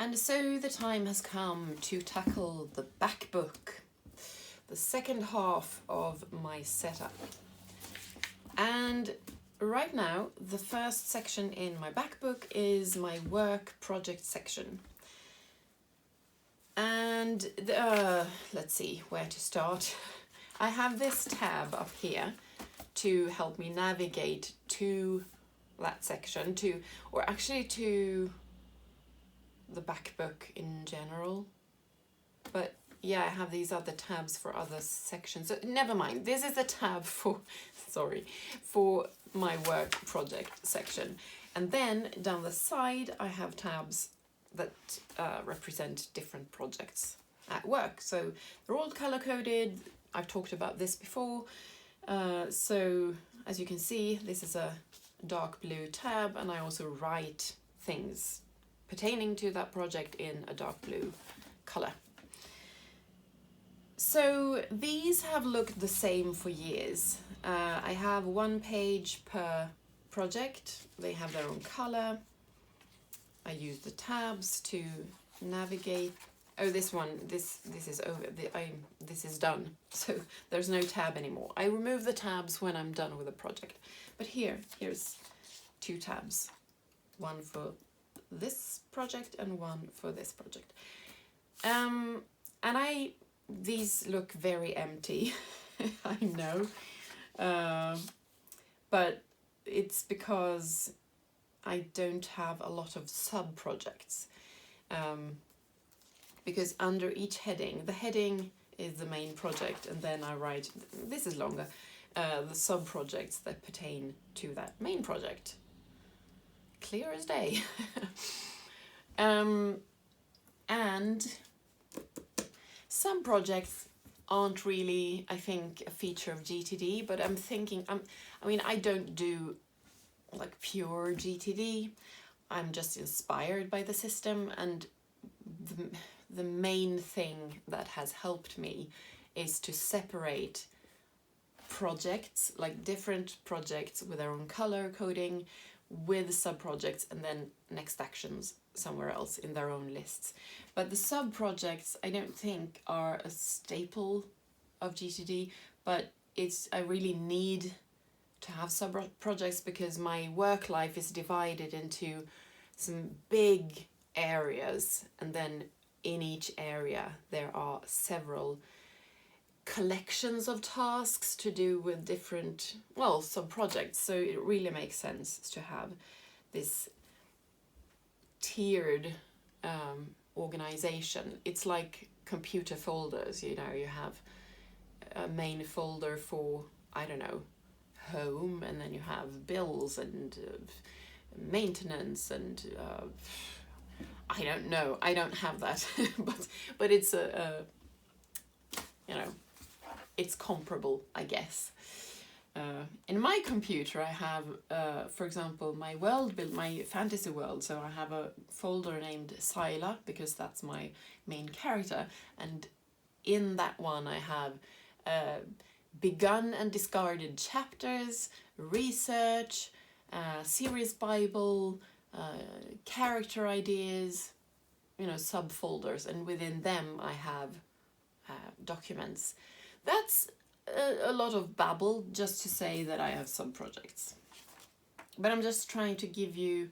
And so the time has come to tackle the back book, the second half of my setup. And right now, the first section in my back book is my work project section. And let's see where to start. I have this tab up here to help me navigate to that section, or actually to the back book in general. But yeah, I have these other tabs for other sections. So never mind. This is a tab for, for my work project section. And then down the side, I have tabs that represent different projects at work. So they're all color coded. I've talked about this before. So as you can see, this is a dark blue tab, and I also write things pertaining to that project in a dark blue color. So these have looked the same for years. I have one page per project. They have their own color. I use the tabs to navigate. Oh, this one, this is over. This is done. So there's no tab anymore. I remove the tabs when I'm done with a project. But here's two tabs. One for this project and one for this project. And these look very empty. I know. But it's because I don't have a lot of sub-projects. Because under each heading, the heading is the main project, and then I write, this is longer, the sub-projects that pertain to that main project. Clear as day. And some projects aren't really, I think, a feature of GTD, but I'm thinking, I don't do like pure GTD. I'm just inspired by the system, and the main thing that has helped me is to separate projects, like different projects with their own color coding, with sub-projects, and then next actions somewhere else in their own lists. But the sub-projects I don't think are a staple of GTD, but I really need to have sub-projects because my work life is divided into some big areas, and then in each area there are several collections of tasks to do with different, sub-projects. So it really makes sense to have this tiered organization. It's like computer folders, you have a main folder for, home, and then you have bills and maintenance and I don't know. I don't have that, but it's it's comparable, I guess. In my computer, I have, for example, my fantasy world. So I have a folder named Syla because that's my main character, and in that one I have begun and discarded chapters, research, series Bible, character ideas, subfolders, and within them I have documents. That's a lot of babble just to say that I have sub-projects. But I'm just trying to give you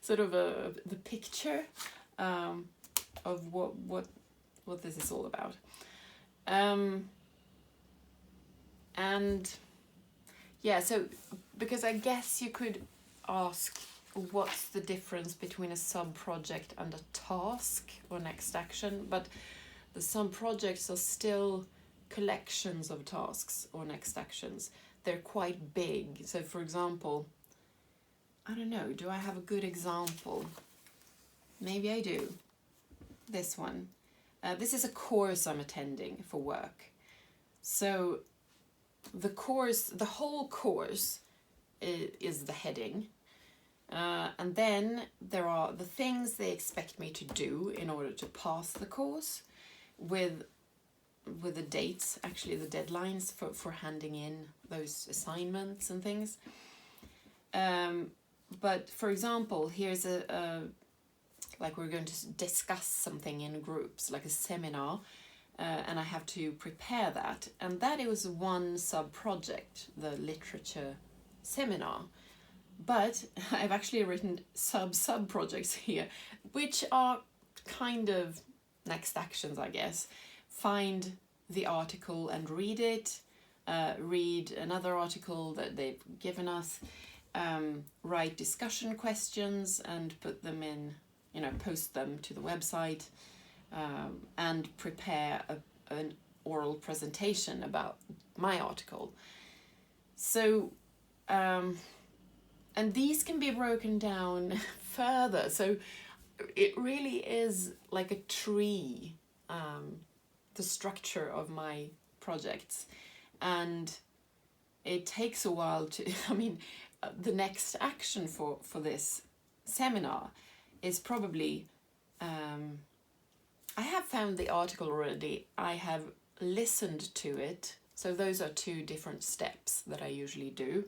sort of the picture of what this is all about. And yeah, so because I guess you could ask, what's the difference between a sub-project and a task or next action? But the sub-projects are still collections of tasks or next actions. They're quite big. So for example, I don't know, do I have a good example? Maybe I do. This one. This is a course I'm attending for work. So the whole course is the heading. And then there are the things they expect me to do in order to pass the course, with the dates, actually the deadlines for handing in those assignments and things. But for example, here's like we're going to discuss something in groups, like a seminar, and I have to prepare that. And that is one sub-project, the literature seminar. But I've actually written sub-projects here, which are kind of next actions, I guess. Find the article and read it, read another article that they've given us, write discussion questions and put them in, post them to the website, and prepare an oral presentation about my article. So, and these can be broken down further. So it really is like a tree, the structure of my projects. And it takes a while to, the next action for this seminar is probably, I have found the article already, I have listened to it. So those are two different steps that I usually do.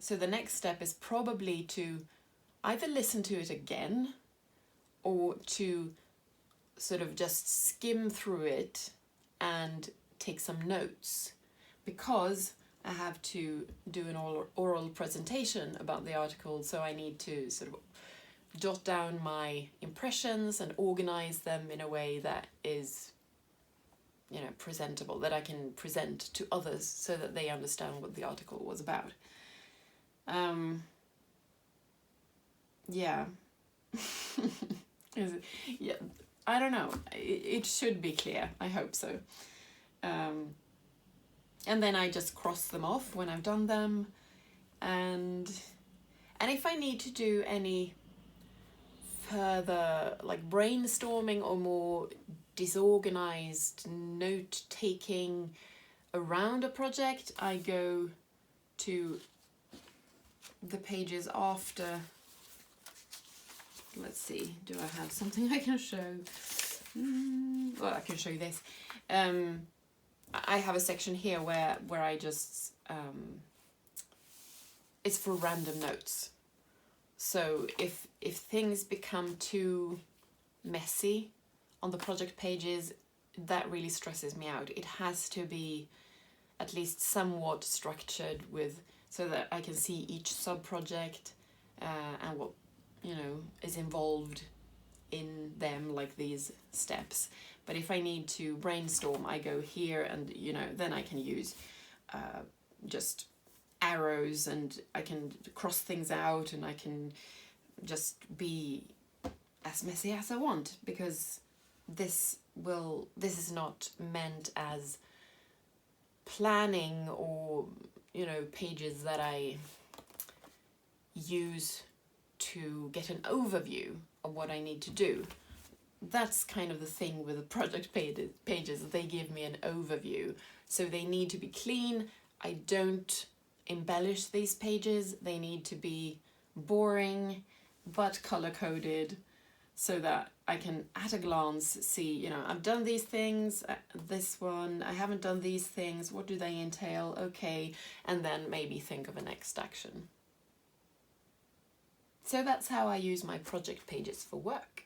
So the next step is probably to either listen to it again or to sort of just skim through it and take some notes, because I have to do an oral presentation about the article, so I need to sort of jot down my impressions and organize them in a way that is, presentable, that I can present to others so that they understand what the article was about. Yeah. Yeah, I don't know. It should be clear. I hope so. And then I just cross them off when I've done them. And if I need to do any further like brainstorming or more disorganized note taking around a project, I go to the pages after. Let's see, do I have something I can show? Well, I can show you this. I have a section here where I just, it's for random notes. So if things become too messy on the project pages, that really stresses me out. It has to be at least somewhat structured so that I can see each sub-project and what is involved in them, like these steps. But if I need to brainstorm, I go here and then I can use just arrows and I can cross things out and I can just be as messy as I want, because this is not meant as planning or pages that I use to get an overview of what I need to do. That's kind of the thing with the project pages. They give me an overview, so they need to be clean. I don't embellish these pages. They need to be boring but color-coded, so that I can at a glance see, I've done these things, this one, I haven't done these things, what do they entail, okay, and then maybe think of a next action. So that's how I use my project pages for work.